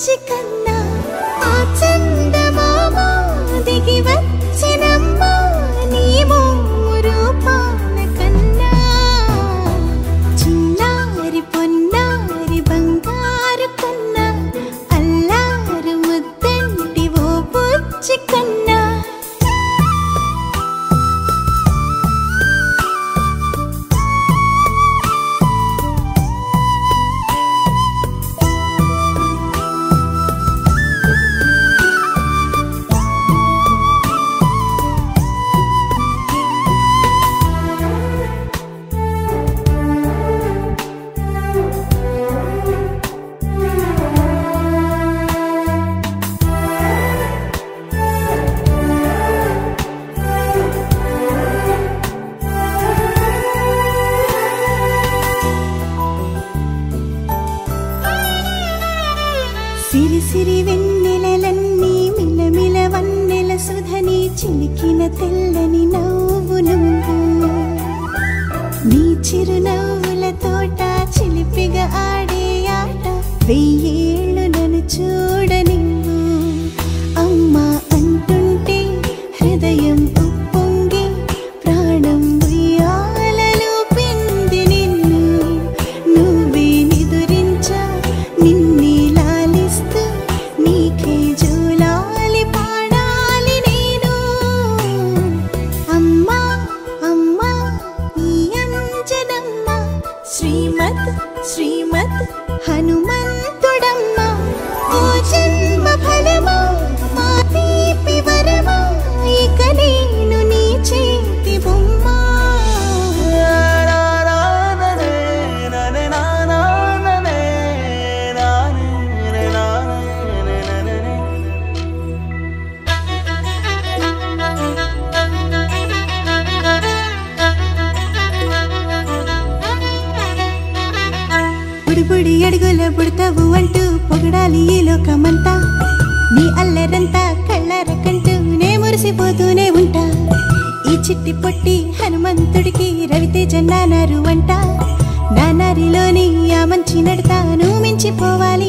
బుచ్చి కన్నా ఆ చందమామ దిగి వచ్చినమ్మ నీ మోము రూపాన కన్నా చిన్నారి పొన్నారి బంగారు కన్నా అల్లారు ముద్దంటి ఓ బుచ్చి కన్నా సిరి సిరి వెన్నెలలన్నీ మిలమిల వన్నెల సుధని చిలికిన తెల్లని నవ్వు నువ్వు నీ చిరునవ్వుల తోట చిలిపిగా ఆడే ఆట వెయ్యేళ్ళు నన్ను చూడ నువ్వు అమ్మా అంటుంటే హృదయం ఉప్పొంగి ప్రాణం ఉయ్యాలలో పిండి నిన్ను నువ్వే నిదురించా నిన్నే నీకే జోలాలి పాడాలి నేను అమ్మా అమ్మా ఈ అంజనమ్మ శ్రీమత్ శ్రీమత్ హనుమంతుడమ్మ ఓ జన్మ ఫలమా మా తీపి వరమా ఇక నేను నీ చేతి బొమ్మ బుడి అడుగుల బుడతావు అంటూ పొగడాలి ఈ లోకమంతా నీ అల్లరంతా కళ్ళరకంటూ నే మురిసిపోతూనే ఉంటా ఈ చిట్టి పొట్టి హనుమంతుడికి రవితేజ నానారు అంట నానారిలోని ఆ మంచి నడతాను మించిపోవాలి